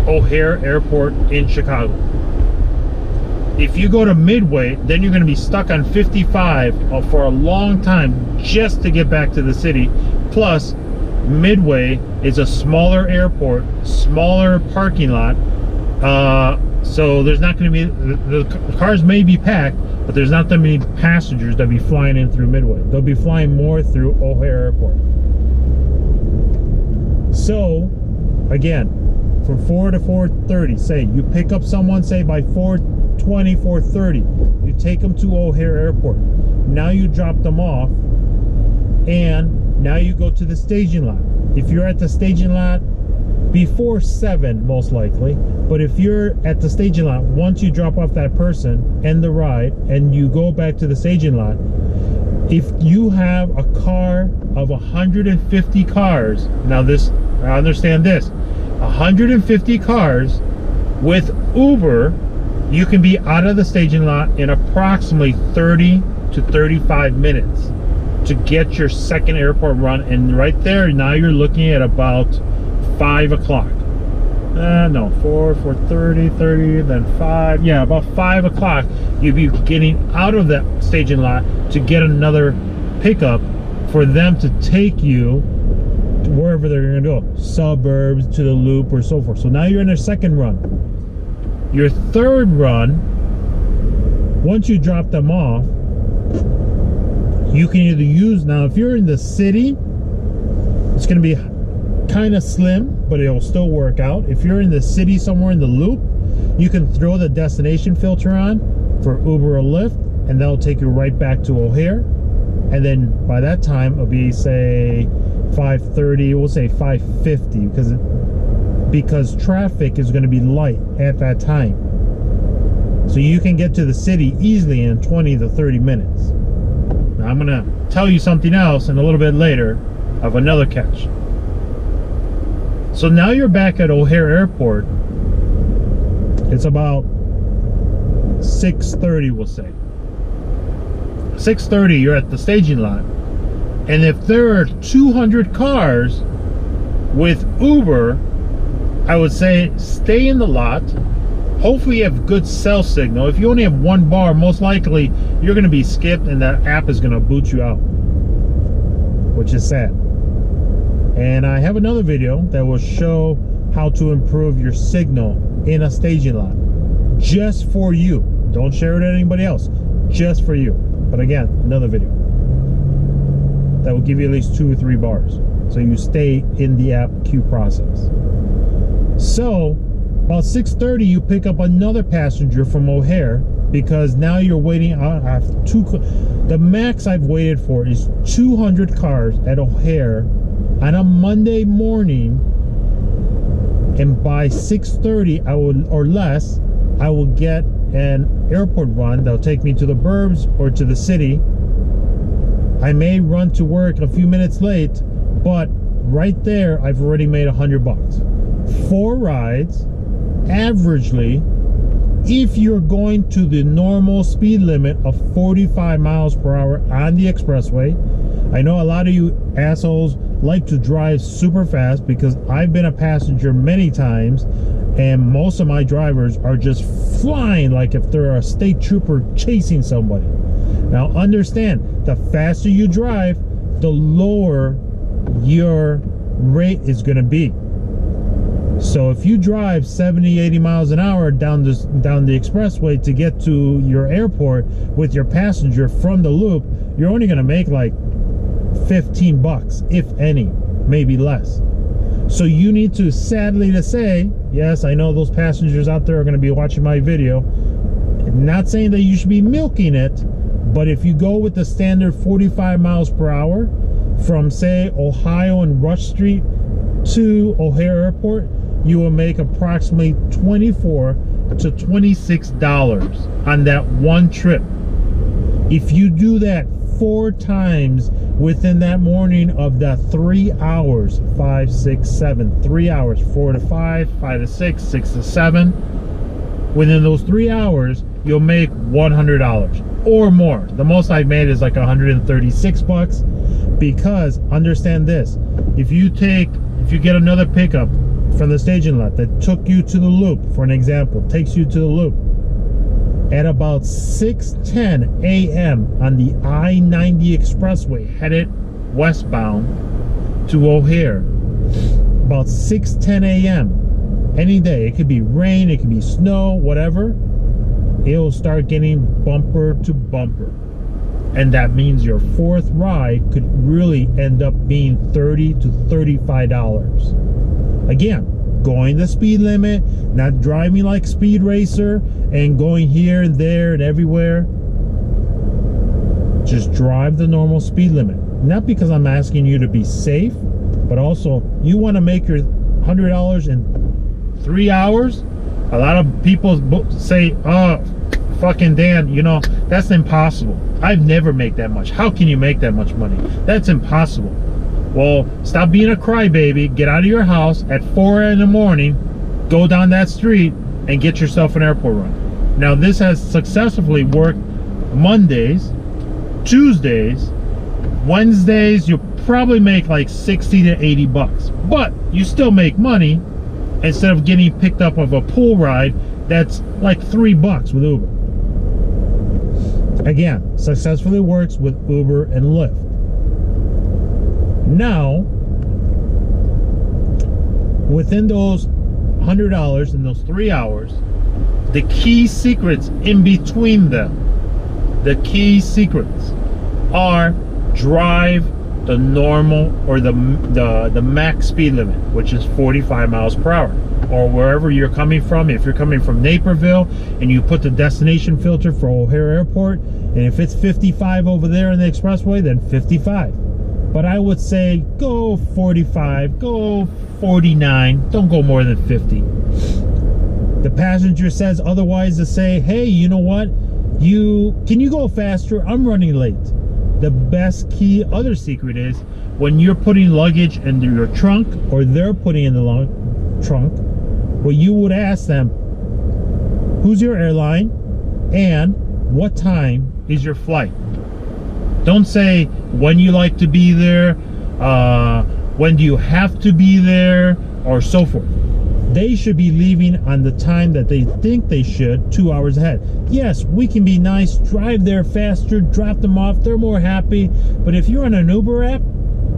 O'Hare Airport in Chicago. If you go to Midway, then you're going to be stuck on 55 for a long time just to get back to the city. Plus, Midway is a smaller airport, smaller parking lot, so there's not going to be, the cars may be packed, but there's not that many passengers that be flying in through Midway. They'll be flying more through O'Hare Airport. So again, from 4 to 4:30, say you pick up someone, say by 4:20, 4:30, you take them to O'Hare Airport. Now you drop them off, and now you go to the staging lot. If you're at the staging lot before 7, most likely, but if you're at the staging lot, once you drop off that person, end the ride, and you go back to the staging lot, if you have a car of 150 cars, now this, I understand this, 150 cars with Uber, you can be out of the staging lot in approximately 30 to 35 minutes to get your second airport run. And right there, now you're looking at about 5 o'clock. No, 4:30, 30, then 5. Yeah, about 5 o'clock, you'll be getting out of that staging lot to get another pickup for them to take you to wherever they're going to go, suburbs, to the loop, or so forth. So now you're in a second run. Your third run, once you drop them off, you can either use, now if you're in the city, it's going to be kind of slim, but it'll still work out. If you're in the city somewhere in the loop, you can throw the destination filter on for Uber or Lyft, and that'll take you right back to O'Hare. And then by that time, it'll be, say, 5:30, we'll say 5:50, because traffic is going to be light at that time. So you can get to the city easily in 20 to 30 minutes. Now I'm going to tell you something else and a little bit later of another catch. So now you're back at O'Hare Airport. It's about 6:30, we'll say. 6:30, you're at the staging lot. And if there are 200 cars with Uber, I would say stay in the lot. Hopefully you have good cell signal. If you only have one bar, most likely you're going to be skipped and that app is going to boot you out, which is sad. And I have another video that will show how to improve your signal in a staging lot, just for you. Don't share it with anybody else, just for you. But again, another video that will give you at least 2 or 3 bars, so you stay in the app queue process. So about 6:30, you pick up another passenger from O'Hare, because now you're waiting. I have the max I've waited for is 200 cars at O'Hare on a Monday morning, and by 6:30 I will, or less, I will get an airport run that'll take me to the burbs or to the city. I may run to work a few minutes late, but right there I've already made $100. 4 rides, averagely, if you're going to the normal speed limit of 45 miles per hour on the expressway. I know a lot of you assholes like to drive super fast, because I've been a passenger many times, and most of my drivers are just flying like if they're a state trooper chasing somebody. Now understand, the faster you drive, the lower your rate is going to be. So if you drive 70, 80 miles an hour down the expressway to get to your airport with your passenger from the loop, you're only going to make like $15, if any, maybe less. So you need to, sadly to say, yes, I know those passengers out there are going to be watching my video. Not saying that you should be milking it, but if you go with the standard 45 miles per hour from, say, Ohio and Rush Street to O'Hare Airport, you will make approximately $24 to $26 on that one trip. If you do that 4 times within that morning of the 3 hours, 5, 6, 7, 3 hours, 4 to 5, 5 to 6, 6 to 7, within those 3 hours, you'll make $100 or more. The most I've made is like $136, because understand this, if you get another pickup from the staging lot that took you to the loop, for an example, takes you to the loop at about 6:10 a.m. on the I-90 expressway headed westbound to O'Hare, about 6:10 a.m. any day. It could be rain, it could be snow, whatever. It'll start getting bumper to bumper, and that means your fourth ride could really end up being $30 to $35. Again, going the speed limit, not driving like Speed Racer and going here and there and everywhere. Just drive the normal speed limit. Not because I'm asking you to be safe, but also you want to make your $100 in 3 hours. A lot of people say, oh, fucking Dan, you know, that's impossible. I've never made that much. How can you make that much money? That's impossible. Well, stop being a crybaby. Get out of your house at 4 in the morning, go down that street, and get yourself an airport run. Now, this has successfully worked Mondays, Tuesdays, Wednesdays. You'll probably make like 60 to 80 bucks, but you still make money instead of getting picked up of a pool ride that's like $3 with Uber. Again, successfully works with Uber and Lyft. Now, within those $100 in those 3 hours, the key secrets in between them, the key secrets are drive the normal or the max speed limit, which is 45 miles per hour, or wherever you're coming from. If you're coming from Naperville and you put the destination filter for O'Hare Airport, and if it's 55 over there in the expressway, then 55. But I would say go 45, go 49, don't go more than 50. The passenger says otherwise to say, hey, you know what? Can you go faster? I'm running late. The best key other secret is when you're putting luggage in your trunk, or they're putting in the trunk, well, you would ask them, who's your airline and what time is your flight? Don't say when you like to be there, when do you have to be there, or so forth. They should be leaving on the time that they think they should, 2 hours ahead. Yes, we can be nice, drive there faster, drop them off, they're more happy. But if you're on an Uber app,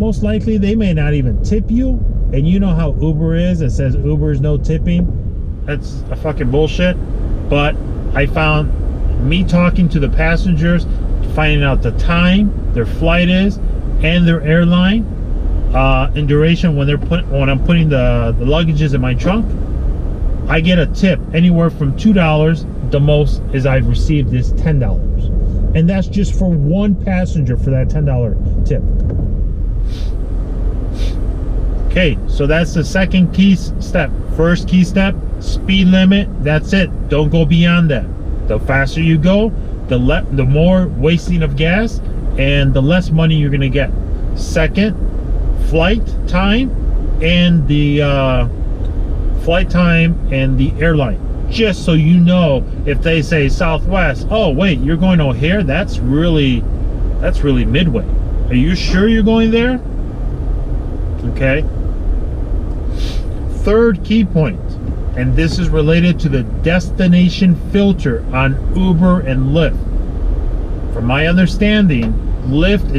most likely they may not even tip you. And you know how Uber is, it says Uber's no tipping. That's a fucking bullshit. But I found me talking to the passengers, finding out the time their flight is and their airline, in duration when I'm putting the luggages in my trunk, I get a tip anywhere from $2. The most is I've received is $10, and that's just for one passenger for that $10 tip. Okay, so that's the second key step. First key step, speed limit. That's it. Don't go beyond that. The faster you go, the more wasting of gas and the less money you're gonna get. Second, flight time and the airline. Just so you know, if they say Southwest, oh wait, you're going to O'Hare, that's really Midway. Are you sure you're going there? Okay. Third key point, and this is related to the destination filter on Uber and Lyft. From my understanding, Lyft is